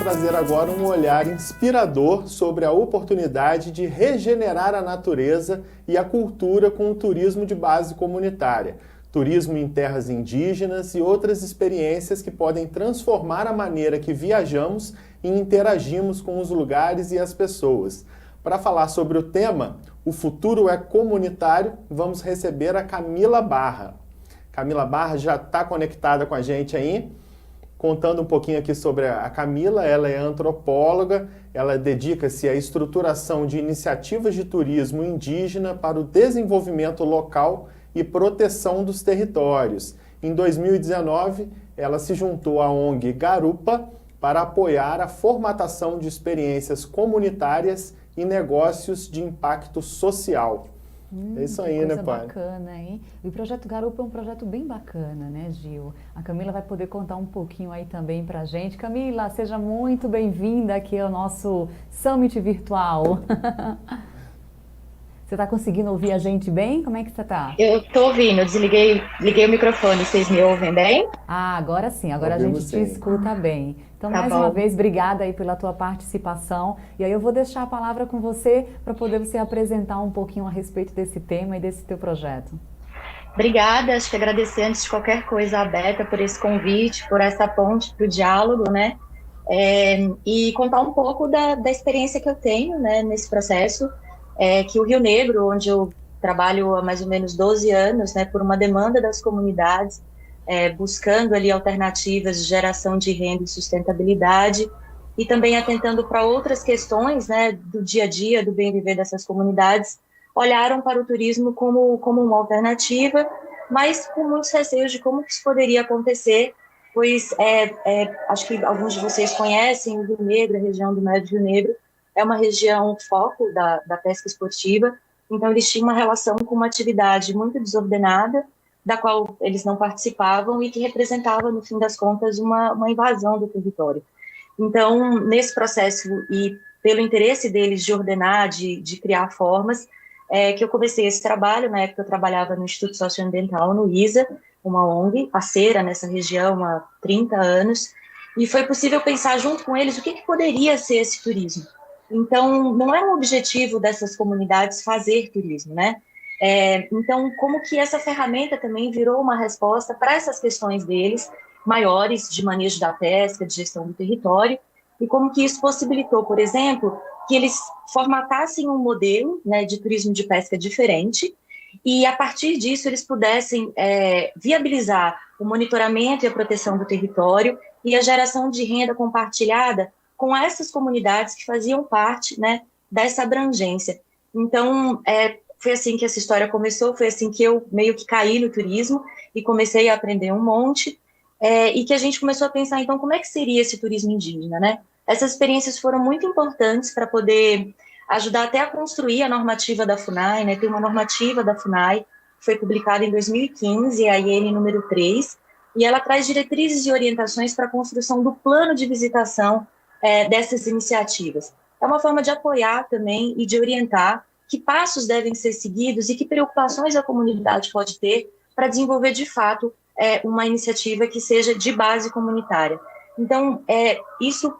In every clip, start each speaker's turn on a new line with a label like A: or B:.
A: trazer agora um olhar inspirador sobre a oportunidade de regenerar a natureza e a cultura com o turismo de base comunitária, turismo em terras indígenas e outras experiências que podem transformar a maneira que viajamos e interagimos com os lugares e as pessoas. Para falar sobre o tema, o futuro é comunitário, vamos receber a Camila Barra. Camila Barra já está conectada com a gente aí. Contando um pouquinho aqui sobre a Camila, ela é antropóloga, ela dedica-se à estruturação de iniciativas de turismo indígena para o desenvolvimento local e proteção dos territórios. Em 2019, ela se juntou à ONG Garupa para apoiar a formatação de experiências comunitárias e negócios de impacto social. É isso aí, né, pai?
B: Bacana, hein? E o Projeto Garupa é um projeto bem bacana, né, Gil? A Camila vai poder contar um pouquinho aí também pra gente. Camila, seja muito bem-vinda aqui ao nosso Summit Virtual. Você está conseguindo ouvir a gente bem? Como é que você está?
C: Eu estou ouvindo, liguei o microfone, vocês me ouvem bem?
B: Ah, agora sim, agora a gente te escuta bem. Então, mais uma vez, obrigada aí pela tua participação. E aí eu vou deixar a palavra com você para poder você apresentar um pouquinho a respeito desse tema e desse teu projeto.
C: Obrigada, acho que agradecer antes de qualquer coisa a Beta por esse convite, por essa ponte para o diálogo, né? E contar um pouco da experiência que eu tenho, né, nesse processo, que o Rio Negro, onde eu trabalho há mais ou menos 12 anos, né, por uma demanda das comunidades, buscando ali alternativas de geração de renda e sustentabilidade, e também atentando para outras questões, né, do dia a dia, do bem viver dessas comunidades, olharam para o turismo como uma alternativa, mas com muitos receios de como isso poderia acontecer, pois acho que alguns de vocês conhecem o Rio Negro, a região do Médio Rio Negro, é uma região foco da pesca esportiva, então eles tinham uma relação com uma atividade muito desordenada, da qual eles não participavam e que representava, no fim das contas, uma invasão do território. Então, nesse processo e pelo interesse deles de ordenar, de criar formas, que eu comecei esse trabalho. Na época eu trabalhava no Instituto Socioambiental, no ISA, uma ONG, parceira nessa região há 30 anos, e foi possível pensar junto com eles o que poderia ser esse turismo. Então, não é um objetivo dessas comunidades fazer turismo, né? Então, como que essa ferramenta também virou uma resposta para essas questões deles, maiores, de manejo da pesca, de gestão do território, e como que isso possibilitou, por exemplo, que eles formatassem um modelo, né, de turismo de pesca diferente, e a partir disso eles pudessem viabilizar o monitoramento e a proteção do território e a geração de renda compartilhada com essas comunidades que faziam parte, né, dessa abrangência. Então, foi assim que essa história começou, foi assim que eu meio que caí no turismo e comecei a aprender um monte, e que a gente começou a pensar, então, como é que seria esse turismo indígena, né? Essas experiências foram muito importantes para poder ajudar até a construir a normativa da FUNAI, né? Tem uma normativa da FUNAI, que foi publicada em 2015, a IN número 3, e ela traz diretrizes e orientações para a construção do plano de visitação dessas iniciativas. É uma forma de apoiar também e de orientar que passos devem ser seguidos e que preocupações a comunidade pode ter para desenvolver, de fato, uma iniciativa que seja de base comunitária. Então, isso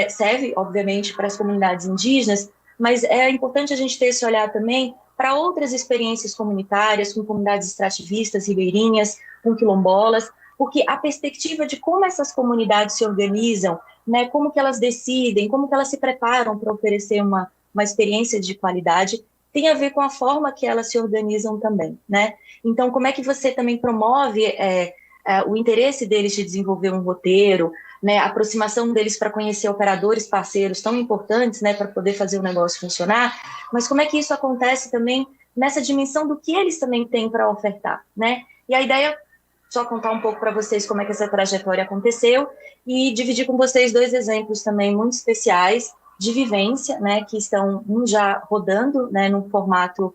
C: serve, obviamente, para as comunidades indígenas, mas é importante a gente ter esse olhar também para outras experiências comunitárias, com comunidades extrativistas, ribeirinhas, com quilombolas, porque a perspectiva de como essas comunidades se organizam, né, como que elas decidem, como que elas se preparam para oferecer uma experiência de qualidade, tem a ver com a forma que elas se organizam também, né? Então, como é que você também promove o interesse deles de desenvolver um roteiro, né, a aproximação deles para conhecer operadores parceiros tão importantes, né, para poder fazer o negócio funcionar, mas como é que isso acontece também nessa dimensão do que eles também têm para ofertar, né? E a ideia, só contar um pouco para vocês como é que essa trajetória aconteceu e dividir com vocês 2 exemplos também muito especiais de vivência, né, que estão já rodando, né, num formato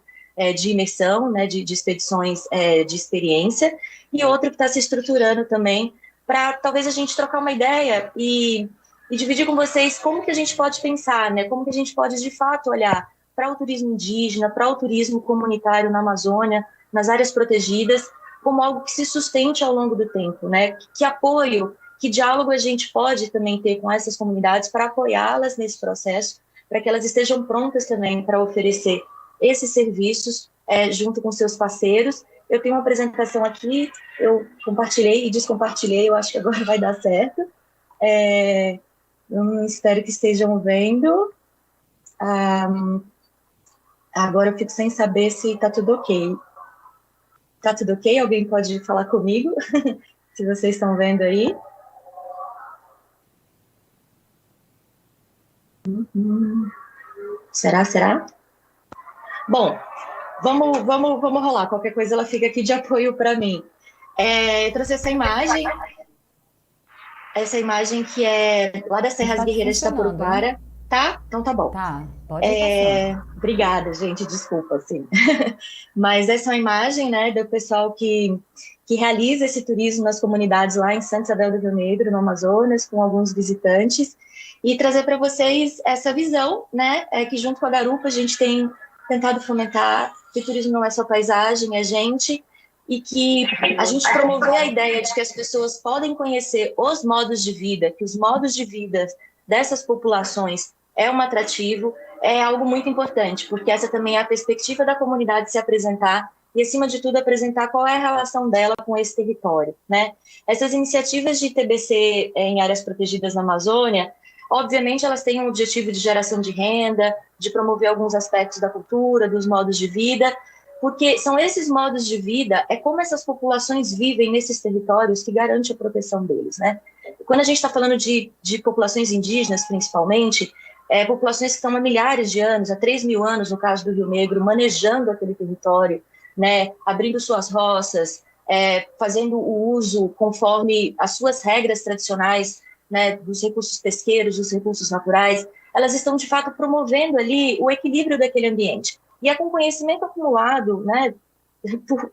C: de imersão, né, de expedições de experiência, e outro que está se estruturando também para talvez a gente trocar uma ideia e dividir com vocês como que a gente pode pensar, né, como que a gente pode de fato olhar para o turismo indígena, para o turismo comunitário na Amazônia, nas áreas protegidas, como algo que se sustente ao longo do tempo, né, que apoio que diálogo a gente pode também ter com essas comunidades para apoiá-las nesse processo, para que elas estejam prontas também para oferecer esses serviços junto com seus parceiros. Eu tenho uma apresentação aqui, eu compartilhei e descompartilhei, eu acho que agora vai dar certo. Eu espero que estejam vendo. Agora eu fico sem saber se está tudo ok. Está tudo ok? Alguém pode falar comigo? Se vocês estão vendo aí. Será? Bom, vamos rolar. Qualquer coisa ela fica aqui de apoio para mim. Eu trouxe essa imagem que é lá das Serras Guerreiras de Itapuruquara. Tá? Então tá bom.
B: Tá, pode passar.
C: Obrigada, gente, desculpa, sim. Mas essa é uma imagem, né, do pessoal que realiza esse turismo nas comunidades lá em Santa Isabel do Rio Negro, no Amazonas, com alguns visitantes, e trazer para vocês essa visão, né, que junto com a Garupa a gente tem tentado fomentar que o turismo não é só paisagem, é gente, e que a gente promover a ideia de que as pessoas podem conhecer os modos de vida, que os modos de vida dessas populações é um atrativo, é algo muito importante, porque essa também é a perspectiva da comunidade se apresentar e, acima de tudo, apresentar qual é a relação dela com esse território, né? Essas iniciativas de TBC em áreas protegidas na Amazônia, obviamente, elas têm um objetivo de geração de renda, de promover alguns aspectos da cultura, dos modos de vida, porque são esses modos de vida, é como essas populações vivem nesses territórios que garante a proteção deles, né? Quando a gente está falando de populações indígenas, principalmente, populações que estão há milhares de anos, há 3.000 anos, no caso do Rio Negro, manejando aquele território, né, abrindo suas roças, fazendo o uso conforme as suas regras tradicionais, né, dos recursos pesqueiros, dos recursos naturais, elas estão, de fato, promovendo ali o equilíbrio daquele ambiente. E é com conhecimento acumulado, né, por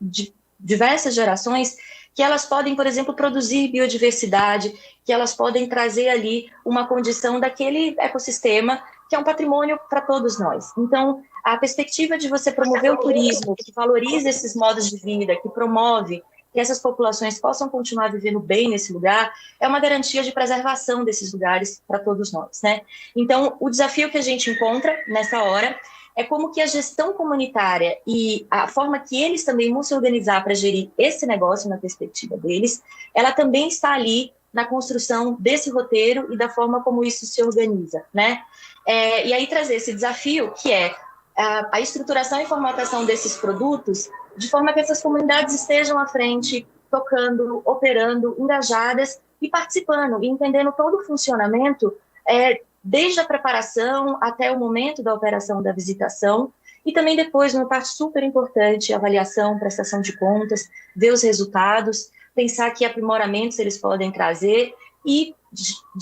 C: diversas gerações, que elas podem, por exemplo, produzir biodiversidade, que elas podem trazer ali uma condição daquele ecossistema que é um patrimônio para todos nós. Então, a perspectiva de você promover o turismo, que valoriza esses modos de vida, que promove que essas populações possam continuar vivendo bem nesse lugar, é uma garantia de preservação desses lugares para todos nós, né? Então, o desafio que a gente encontra nessa hora é como que a gestão comunitária e a forma que eles também vão se organizar para gerir esse negócio na perspectiva deles, ela também está ali na construção desse roteiro e da forma como isso se organiza, né? E aí trazer esse desafio, que é a estruturação e formatação desses produtos, de forma que essas comunidades estejam à frente, tocando, operando, engajadas e participando, e entendendo todo o funcionamento, desde a preparação até o momento da operação da visitação, e também depois, uma parte super importante, avaliação, prestação de contas, ver os resultados, pensar que aprimoramentos eles podem trazer e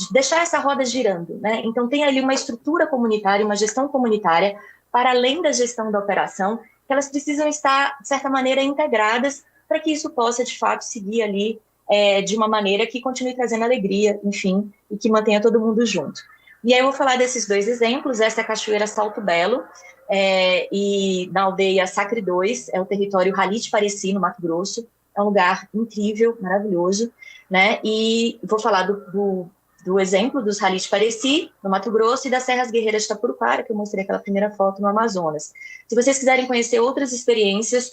C: deixar essa roda girando, né? Então tem ali uma estrutura comunitária, uma gestão comunitária, para além da gestão da operação, que elas precisam estar, de certa maneira, integradas para que isso possa, de fato, seguir ali de uma maneira que continue trazendo alegria, enfim, e que mantenha todo mundo junto. E aí eu vou falar desses dois exemplos. Essa é a Cachoeira Salto Belo, e na aldeia Sacre 2, é o território Halite Pareci, no Mato Grosso. É um lugar incrível, maravilhoso, né? E vou falar do exemplo dos Halite Pareci, no Mato Grosso, e das Serras Guerreiras de Itapuruquara, que eu mostrei aquela primeira foto no Amazonas. Se vocês quiserem conhecer outras experiências,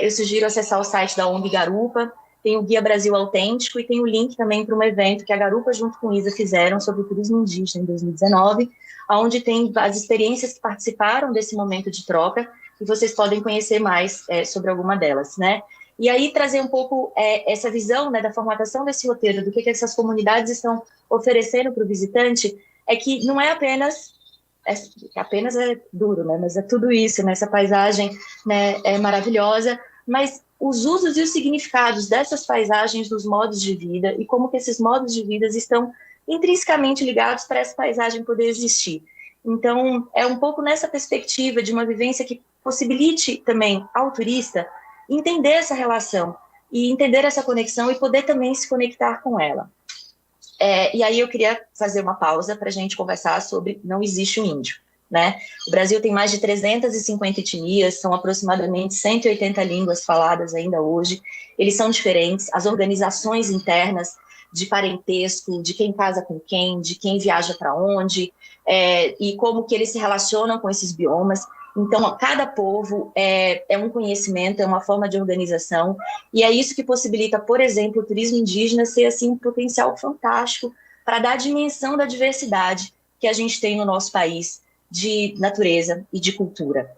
C: eu sugiro acessar o site da ONG Garupa. Tem o Guia Brasil Autêntico e tem o link também para um evento que a Garupa junto com o ISA fizeram sobre o turismo indígena em 2019, onde tem as experiências que participaram desse momento de troca, e vocês podem conhecer mais sobre alguma delas, né? E aí trazer um pouco essa visão, né, da formatação desse roteiro, do que essas comunidades estão oferecendo para o visitante, é que não é apenas é duro, né, mas é tudo isso, né, essa paisagem, né, é maravilhosa, mas os usos e os significados dessas paisagens dos modos de vida e como que esses modos de vida estão intrinsecamente ligados para essa paisagem poder existir. Então, é um pouco nessa perspectiva de uma vivência que possibilite também ao turista entender essa relação e entender essa conexão e poder também se conectar com ela. E aí eu queria fazer uma pausa para a gente conversar sobre Não Existe um Índio, né? O Brasil tem mais de 350 etnias, são aproximadamente 180 línguas faladas ainda hoje, eles são diferentes, as organizações internas de parentesco, de quem casa com quem, de quem viaja para onde, e como que eles se relacionam com esses biomas. Então, cada povo é um conhecimento, é uma forma de organização, e é isso que possibilita, por exemplo, o turismo indígena ser assim, um potencial fantástico para dar a dimensão da diversidade que a gente tem no nosso país, de natureza e de cultura.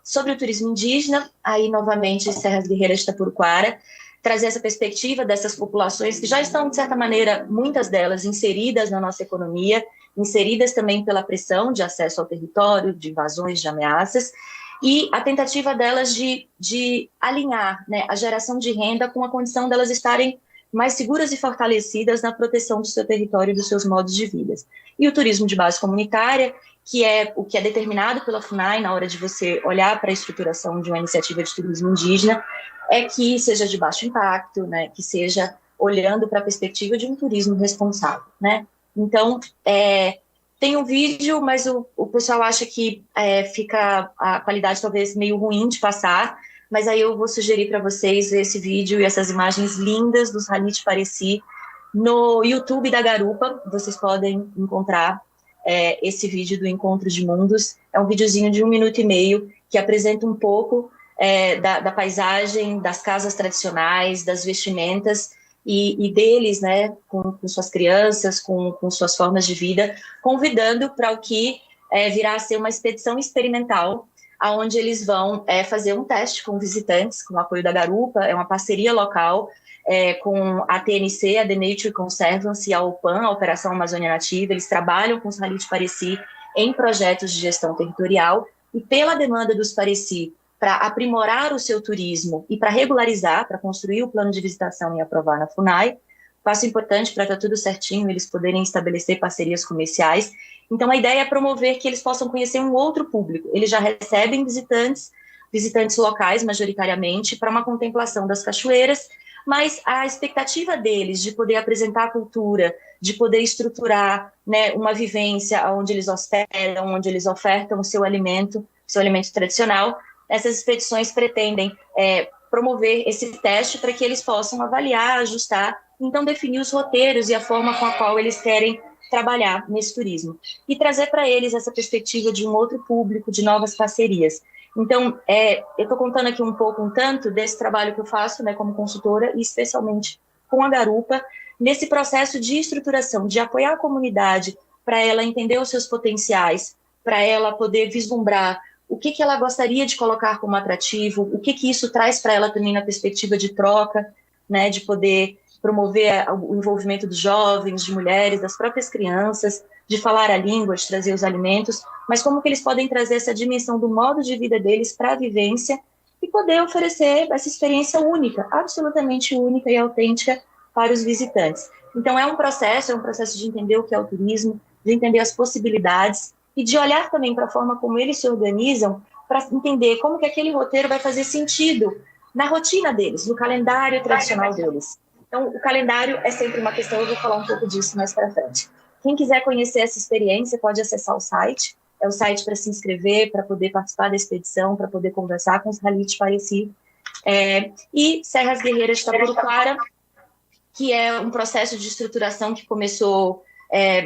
C: Sobre o turismo indígena, aí novamente Serras Guerreiras de Itapuruquara, trazer essa perspectiva dessas populações que já estão, de certa maneira, muitas delas inseridas na nossa economia, inseridas também pela pressão de acesso ao território, de invasões, de ameaças, e a tentativa delas de alinhar, né, a geração de renda com a condição delas estarem mais seguras e fortalecidas na proteção do seu território e dos seus modos de vida. E o turismo de base comunitária, que é o que é determinado pela FUNAI na hora de você olhar para a estruturação de uma iniciativa de turismo indígena, é que seja de baixo impacto, né, que seja olhando para a perspectiva de um turismo responsável, né? Então, tem um vídeo, mas o pessoal acha que fica a qualidade talvez meio ruim de passar, mas aí eu vou sugerir para vocês ver esse vídeo e essas imagens lindas dos Halit Pareci no YouTube da Garupa. Vocês podem encontrar esse vídeo do Encontro de Mundos. É um videozinho de 1 minuto e meio que apresenta um pouco da paisagem, das casas tradicionais, das vestimentas e deles, né, com suas crianças, com suas formas de vida, convidando para o que virá a ser uma expedição experimental, onde eles vão fazer um teste com visitantes, com o apoio da Garupa, é uma parceria local com a TNC, a The Nature Conservancy, e a OPAN, a Operação Amazônia Nativa. Eles trabalham com os Halit Pareci em projetos de gestão territorial, e pela demanda dos Pareci para aprimorar o seu turismo e para regularizar, para construir o plano de visitação e aprovar na FUNAI, passo importante para estar tudo certinho, eles poderem estabelecer parcerias comerciais. Então, a ideia é promover que eles possam conhecer um outro público. Eles já recebem visitantes locais, majoritariamente, para uma contemplação das cachoeiras, mas a expectativa deles de poder apresentar a cultura, de poder estruturar, né, uma vivência onde eles hospedam, onde eles ofertam o seu alimento tradicional, essas expedições pretendem promover esse teste para que eles possam avaliar, ajustar, então definir os roteiros e a forma com a qual eles querem trabalhar nesse turismo. E trazer para eles essa perspectiva de um outro público, de novas parcerias. Então, eu estou contando aqui um tanto desse trabalho que eu faço, né, como consultora, e especialmente com a Garupa, nesse processo de estruturação, de apoiar a comunidade para ela entender os seus potenciais, para ela poder vislumbrar o que ela gostaria de colocar como atrativo, o que isso traz para ela também na perspectiva de troca, né, de poder promover o envolvimento dos jovens, de mulheres, das próprias crianças, de falar a língua, de trazer os alimentos, mas como que eles podem trazer essa dimensão do modo de vida deles para a vivência e poder oferecer essa experiência única, absolutamente única e autêntica para os visitantes. Então é um processo de entender o que é o turismo, de entender as possibilidades e de olhar também para a forma como eles se organizam para entender como que aquele roteiro vai fazer sentido na rotina deles, no calendário tradicional deles. Então, o calendário é sempre uma questão, eu vou falar um pouco disso mais para frente. Quem quiser conhecer essa experiência pode acessar o site, é o site para se inscrever, para poder participar da expedição, para poder conversar com os Halit Pareci. E Serras Guerreiras de Itapuruquara, que é um processo de estruturação que começou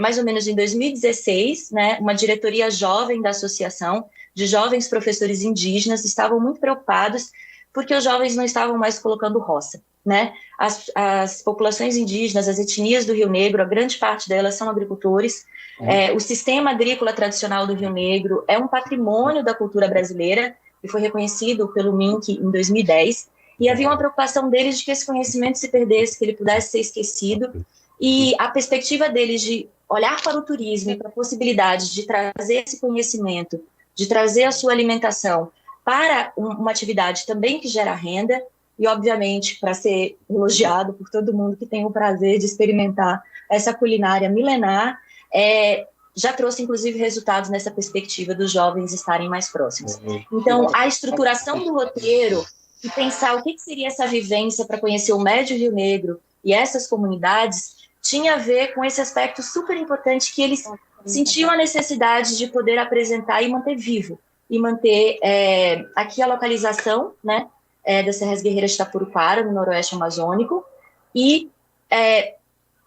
C: mais ou menos em 2016, né, uma diretoria jovem da associação, de jovens professores indígenas, estavam muito preocupados porque os jovens não estavam mais colocando roça, né? As populações indígenas, as etnias do Rio Negro, a grande parte delas são agricultores. O sistema agrícola tradicional do Rio Negro é um patrimônio da cultura brasileira e foi reconhecido pelo MINC em 2010. E havia uma preocupação deles de que esse conhecimento se perdesse, que ele pudesse ser esquecido. E a perspectiva deles de olhar para o turismo e para a possibilidade de trazer esse conhecimento, de trazer a sua alimentação para uma atividade também que gera renda, e obviamente para ser elogiado por todo mundo que tem o prazer de experimentar essa culinária milenar, já trouxe inclusive resultados nessa perspectiva dos jovens estarem mais próximos. Então, a estruturação do roteiro e pensar o que seria essa vivência para conhecer o Médio Rio Negro e essas comunidades tinha a ver com esse aspecto super importante que eles sentiam a necessidade de poder apresentar e manter vivo, e manter aqui a localização, né, das Serras Guerreiras de Itapuruquara, no noroeste amazônico, e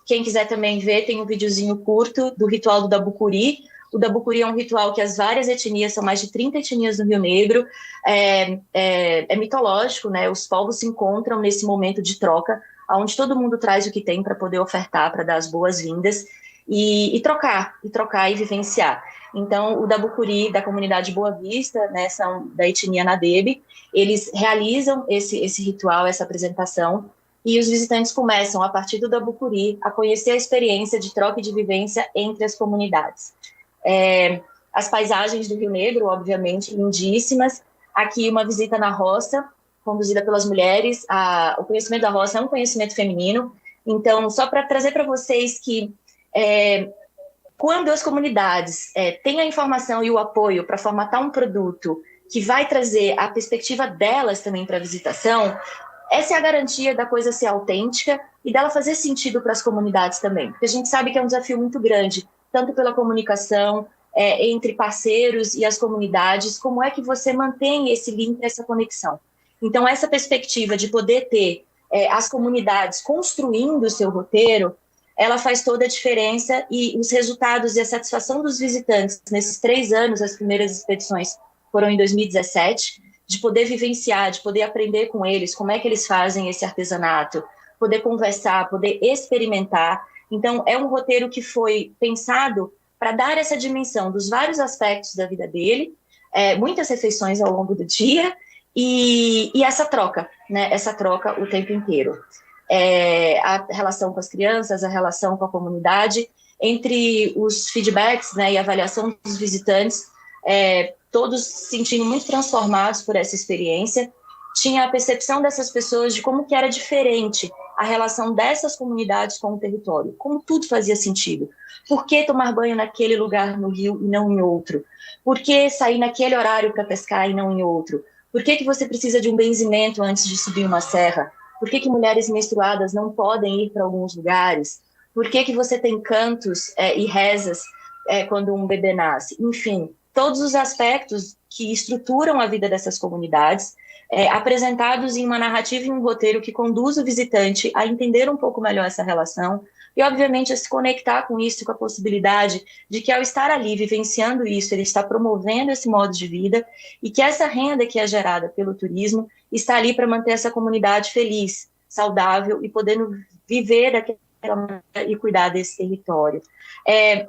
C: Quem quiser também ver, tem um videozinho curto do ritual do Dabucuri. O Dabucuri é um ritual que as várias etnias, são mais de 30 etnias no Rio Negro, é mitológico, né? Os povos se encontram nesse momento de troca, onde todo mundo traz o que tem para poder ofertar, para dar as boas-vindas e trocar e vivenciar. Então, o Dabucuri da comunidade Boa Vista, né, são da etnia Nadebe, eles realizam esse ritual, essa apresentação, e os visitantes começam, a partir do Dabucuri, a conhecer a experiência de troca e de vivência entre as comunidades. As paisagens do Rio Negro, obviamente, lindíssimas. Aqui, uma visita na roça, conduzida pelas mulheres. O conhecimento da roça é um conhecimento feminino. Então, só para trazer para vocês que quando as comunidades têm a informação e o apoio para formatar um produto que vai trazer a perspectiva delas também para a visitação, essa é a garantia da coisa ser autêntica e dela fazer sentido para as comunidades também. Porque a gente sabe que é um desafio muito grande, tanto pela comunicação entre parceiros e as comunidades, como é que você mantém esse link, essa conexão. Então, essa perspectiva de poder ter as comunidades construindo o seu roteiro, ela faz toda a diferença, e os resultados e a satisfação dos visitantes nesses 3 anos, as primeiras expedições foram em 2017, de poder vivenciar, de poder aprender com eles, como é que eles fazem esse artesanato, poder conversar, poder experimentar. Então, é um roteiro que foi pensado para dar essa dimensão dos vários aspectos da vida dele, muitas refeições ao longo do dia, e essa troca, né? Essa troca o tempo inteiro. A relação com as crianças, a relação com a comunidade, entre os feedbacks, né, e a avaliação dos visitantes, todos se sentindo muito transformados por essa experiência. Tinha a percepção dessas pessoas de como que era diferente a relação dessas comunidades com o território, como tudo fazia sentido. Por que tomar banho naquele lugar no rio e não em outro? Por que sair naquele horário para pescar e não em outro? Por que você precisa de um benzimento antes de subir uma serra? Por que mulheres menstruadas não podem ir para alguns lugares? Por que você tem cantos e rezas quando um bebê nasce? Enfim, todos os aspectos que estruturam a vida dessas comunidades, apresentados em uma narrativa e um roteiro que conduz o visitante a entender um pouco melhor essa relação e, obviamente, a se conectar com isso, com a possibilidade de que, ao estar ali vivenciando isso, ele está promovendo esse modo de vida e que essa renda que é gerada pelo turismo está ali para manter essa comunidade feliz, saudável e podendo viver daquela maneira e cuidar desse território.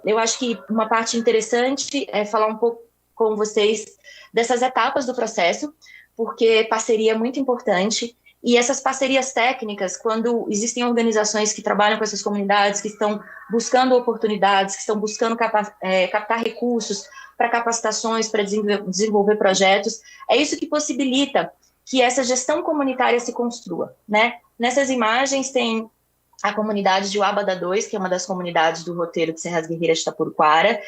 C: Eu acho que uma parte interessante é falar um pouco com vocês dessas etapas do processo, porque parceria é muito importante, e essas parcerias técnicas, quando existem organizações que trabalham com essas comunidades, que estão buscando oportunidades, que estão buscando captar recursos para capacitações, para desenvolver projetos, é isso que possibilita que essa gestão comunitária se construa, né? Nessas imagens tem a comunidade de Uabada 2, que é uma das comunidades do roteiro de Serras Guerreiras de Itapuruquara,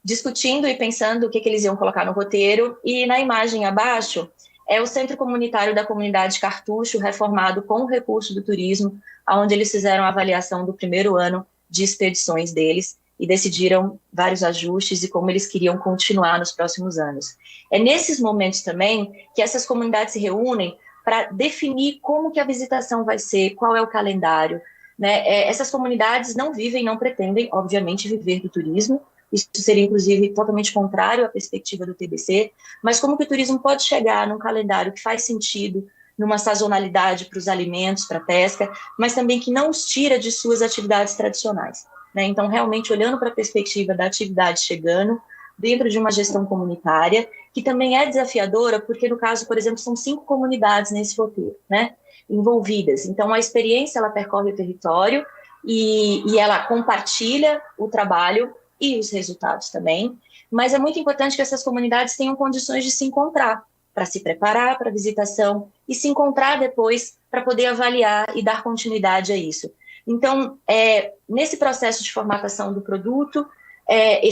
C: discutindo e pensando o que eles iam colocar no roteiro, e na imagem abaixo é o centro comunitário da comunidade Cartucho, reformado com o recurso do turismo, onde eles fizeram a avaliação do primeiro ano de expedições deles e decidiram vários ajustes e como eles queriam continuar nos próximos anos. É nesses momentos também que essas comunidades se reúnem para definir como que a visitação vai ser, qual é o calendário, né? Essas comunidades não vivem, não pretendem, obviamente, viver do turismo. Isso seria, inclusive, totalmente contrário à perspectiva do TBC, mas como que o turismo pode chegar num calendário que faz sentido, numa sazonalidade para os alimentos, para a pesca, mas também que não os tira de suas atividades tradicionais, né? Então, realmente, olhando para a perspectiva da atividade chegando, dentro de uma gestão comunitária, que também é desafiadora, porque, no caso, por exemplo, são 5 comunidades nesse roteiro, né, envolvidas. Então, a experiência, ela percorre o território e ela compartilha o trabalho e os resultados também, mas é muito importante que essas comunidades tenham condições de se encontrar, para se preparar para a visitação e se encontrar depois para poder avaliar e dar continuidade a isso. Então, nesse processo de formatação do produto,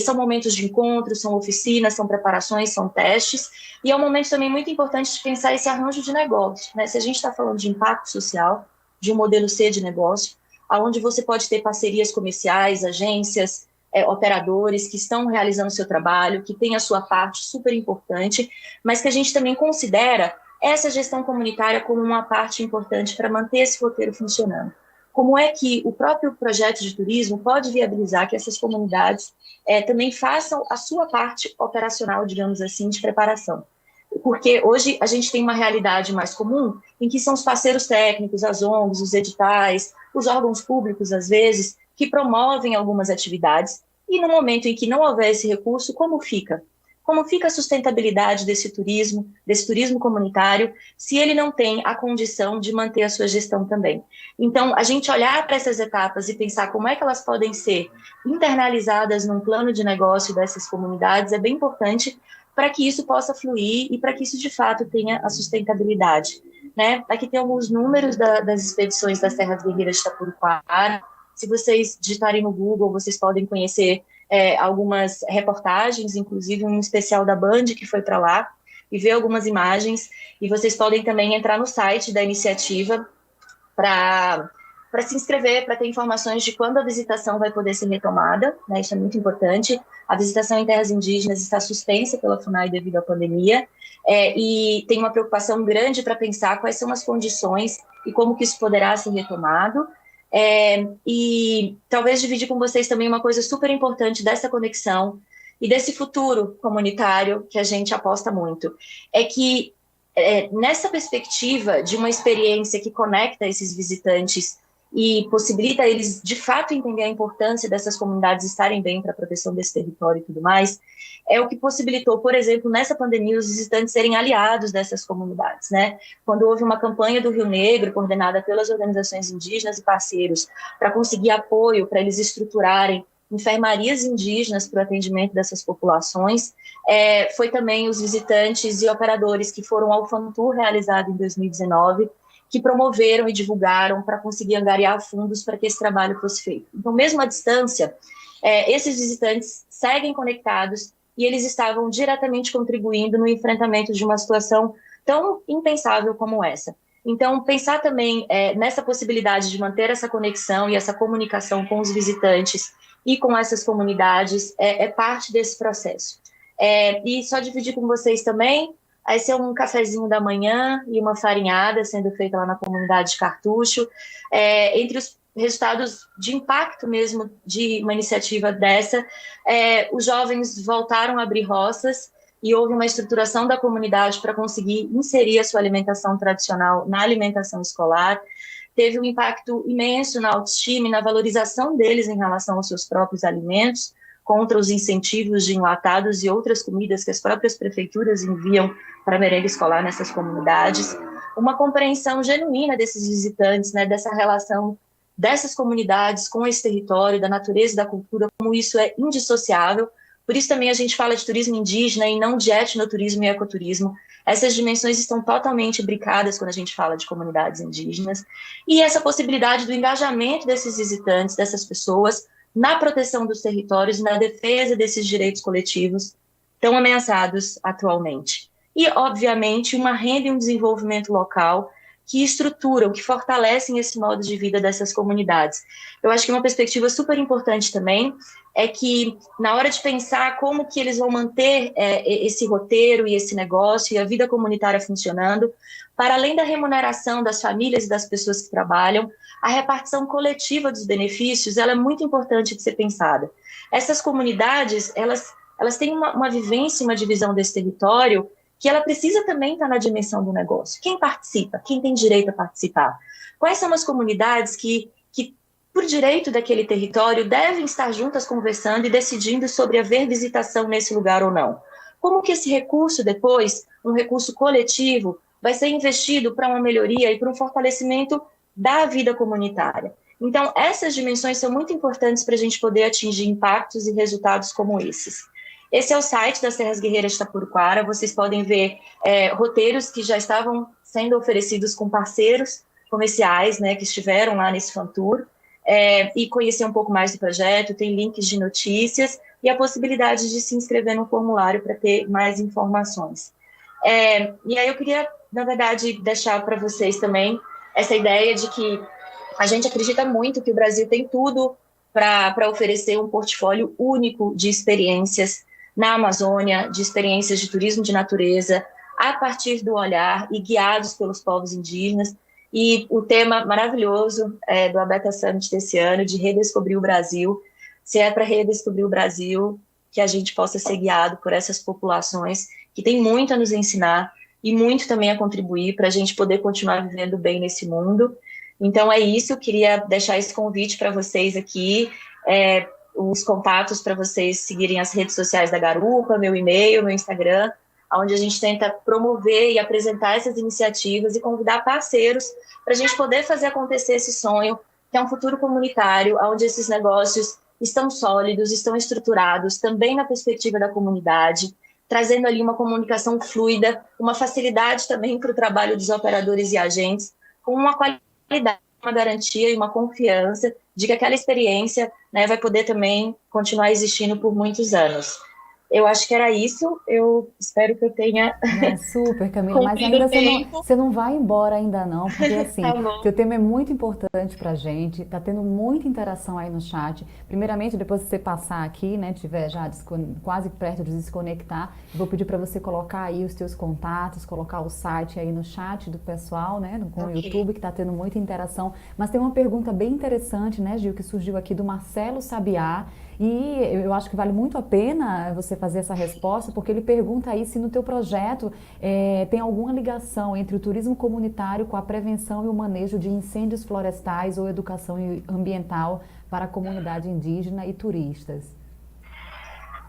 C: são momentos de encontro, são oficinas, são preparações, são testes, e é um momento também muito importante de pensar esse arranjo de negócio, né? Se a gente está falando de impacto social, de um modelo C de negócio, onde você pode ter parcerias comerciais, agências, operadores que estão realizando o seu trabalho, que tem a sua parte super importante, mas que a gente também considera essa gestão comunitária como uma parte importante para manter esse roteiro funcionando. como é que o próprio projeto de turismo pode viabilizar que essas comunidades também façam a sua parte operacional, digamos assim, de preparação. Porque hoje a gente tem uma realidade mais comum em que são os parceiros técnicos, as ONGs, os editais, os órgãos públicos, às vezes, que promovem algumas atividades, e no momento em que não houver esse recurso, como fica? Como fica a sustentabilidade desse turismo comunitário, se ele não tem a condição de manter a sua gestão também? Então, a gente olhar para essas etapas e pensar como é que elas podem ser internalizadas num plano de negócio dessas comunidades é bem importante para que isso possa fluir e para que isso, de fato, tenha a sustentabilidade, né? Aqui tem alguns números das expedições das Serras Guerreiras de Itapuruquara. Se vocês digitarem no Google, vocês podem conhecer algumas reportagens, inclusive um especial da Band que foi para lá, e ver algumas imagens, e vocês podem também entrar no site da iniciativa para se inscrever, para ter informações de quando a visitação vai poder ser retomada, né? Isso é muito importante. A visitação em terras indígenas está suspensa pela FUNAI devido à pandemia, e tem uma preocupação grande para pensar quais são as condições e como que isso poderá ser retomado. E talvez dividir com vocês também uma coisa super importante dessa conexão e desse futuro comunitário que a gente aposta muito, é que nessa perspectiva de uma experiência que conecta esses visitantes e possibilita eles, de fato, entender a importância dessas comunidades estarem bem para a proteção desse território e tudo mais, é o que possibilitou, por exemplo, nessa pandemia, os visitantes serem aliados dessas comunidades, né? Quando houve uma campanha do Rio Negro, coordenada pelas organizações indígenas e parceiros, para conseguir apoio, para eles estruturarem enfermarias indígenas para o atendimento dessas populações, foi também os visitantes e operadores que foram ao FANTUR realizado em 2019, que promoveram e divulgaram para conseguir angariar fundos para que esse trabalho fosse feito. Então, mesmo à distância, esses visitantes seguem conectados e eles estavam diretamente contribuindo no enfrentamento de uma situação tão impensável como essa. Então, pensar também nessa possibilidade de manter essa conexão e essa comunicação com os visitantes e com essas comunidades é parte desse processo. E só dividir com vocês também, esse é um cafezinho da manhã e uma farinhada sendo feita lá na comunidade de Cartucho. Entre os resultados de impacto mesmo de uma iniciativa dessa, os jovens voltaram a abrir roças e houve uma estruturação da comunidade para conseguir inserir a sua alimentação tradicional na alimentação escolar. Teve um impacto imenso na autoestima e na valorização deles em relação aos seus próprios alimentos, contra os incentivos de enlatados e outras comidas que as próprias prefeituras enviam para a merenda escolar nessas comunidades. Uma compreensão genuína desses visitantes, né, dessa relação dessas comunidades com esse território, da natureza e da cultura, como isso é indissociável. Por isso também a gente fala de turismo indígena e não de etnoturismo e ecoturismo. Essas dimensões estão totalmente brincadas quando a gente fala de comunidades indígenas. E essa possibilidade do engajamento desses visitantes, dessas pessoas, na proteção dos territórios e na defesa desses direitos coletivos tão ameaçados atualmente. E, obviamente, uma renda e um desenvolvimento local que estruturam, que fortalecem esse modo de vida dessas comunidades. Eu acho que uma perspectiva super importante também é que, na hora de pensar como que eles vão manter esse roteiro e esse negócio e a vida comunitária funcionando, para além da remuneração das famílias e das pessoas que trabalham, a repartição coletiva dos benefícios ela é muito importante de ser pensada. Essas comunidades, elas têm uma vivência, uma divisão desse território que ela precisa também estar na dimensão do negócio. Quem participa? Quem tem direito a participar? Quais são as comunidades que por direito daquele território, devem estar juntas conversando e decidindo sobre haver visitação nesse lugar ou não? Como que esse recurso depois, um recurso coletivo, vai ser investido para uma melhoria e para um fortalecimento da vida comunitária? Então, essas dimensões são muito importantes para a gente poder atingir impactos e resultados como esses. Esse é o site das Serras Guerreiras de Itapuruquara. Vocês podem ver roteiros que já estavam sendo oferecidos com parceiros comerciais, né, que estiveram lá nesse FANTUR, e conhecer um pouco mais do projeto. Tem links de notícias e a possibilidade de se inscrever no formulário para ter mais informações. E aí eu queria, na verdade, deixar para vocês também essa ideia de que a gente acredita muito que o Brasil tem tudo para oferecer um portfólio único de experiências na Amazônia, de experiências de turismo de natureza, a partir do olhar e guiados pelos povos indígenas. E o tema maravilhoso do Abeta Summit desse ano, de redescobrir o Brasil, se é para redescobrir o Brasil, que a gente possa ser guiado por essas populações que têm muito a nos ensinar e muito também a contribuir para a gente poder continuar vivendo bem nesse mundo. Então é isso, eu queria deixar esse convite para vocês aqui, os contatos para vocês seguirem as redes sociais da Garupa, meu e-mail, meu Instagram, onde a gente tenta promover e apresentar essas iniciativas e convidar parceiros para a gente poder fazer acontecer esse sonho, que é um futuro comunitário, onde esses negócios estão sólidos, estão estruturados, também na perspectiva da comunidade, trazendo ali uma comunicação fluida, uma facilidade também para o trabalho dos operadores e agentes, com uma qualidade, uma garantia e uma confiança de que aquela experiência, né, vai poder também continuar existindo por muitos anos. Eu acho que era isso, eu espero que eu tenha
B: super, Camila, mas ainda você não vai embora ainda não, porque assim, teu tema é muito importante pra gente, tá tendo muita interação aí no chat. Primeiramente, depois que você passar aqui, né, tiver já quase perto de desconectar, eu vou pedir para você colocar aí os teus contatos, colocar o site aí no chat do pessoal, né, com o YouTube, que tá tendo muita interação. Mas tem uma pergunta bem interessante, né, Gil, que surgiu aqui do Marcelo Sabiá, e eu acho que vale muito a pena você fazer essa resposta, porque ele pergunta aí se no teu projeto tem alguma ligação entre o turismo comunitário com a prevenção e o manejo de incêndios florestais ou educação ambiental para a comunidade indígena e turistas.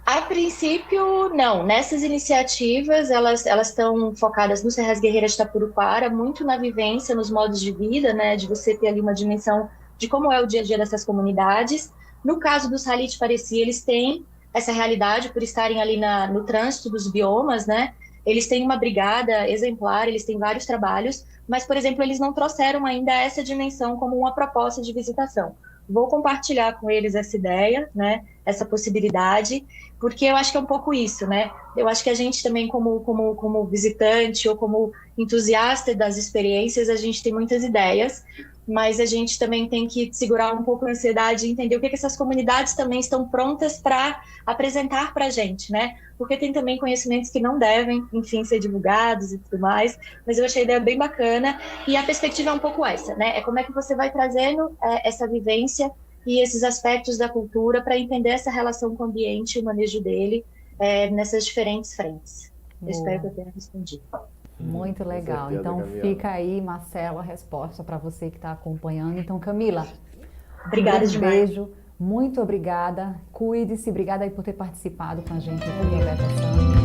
C: A princípio, não. Nessas iniciativas, elas estão focadas no Serras Guerreiras de Itapuruquara, muito na vivência, nos modos de vida, né, de você ter ali uma dimensão de como é o dia a dia dessas comunidades. No caso dos Halit Pareci, eles têm essa realidade por estarem ali no trânsito dos biomas, né? Eles têm uma brigada exemplar, eles têm vários trabalhos, mas, por exemplo, eles não trouxeram ainda essa dimensão como uma proposta de visitação. Vou compartilhar com eles essa ideia, né? Essa possibilidade, porque eu acho que é um pouco isso, né? Eu acho que a gente também, como visitante ou como entusiasta das experiências, a gente tem muitas ideias, mas a gente também tem que segurar um pouco a ansiedade e entender o que essas comunidades também estão prontas para apresentar para a gente, né? Porque tem também conhecimentos que não devem, enfim, ser divulgados e tudo mais, mas eu achei a ideia bem bacana, e a perspectiva é um pouco essa, né? É como é que você vai trazendo essa vivência e esses aspectos da cultura para entender essa relação com o ambiente e o manejo dele nessas diferentes frentes. Eu espero que eu tenha respondido.
B: Muito legal.
A: Certeza,
B: então
A: Camila.
B: fica aí, Marcelo, a resposta para você que está acompanhando. Então, Camila,
C: Obrigada demais.
B: Beijo, muito obrigada. Cuide-se, obrigada aí por ter participado com a gente aqui no Abeta Summit.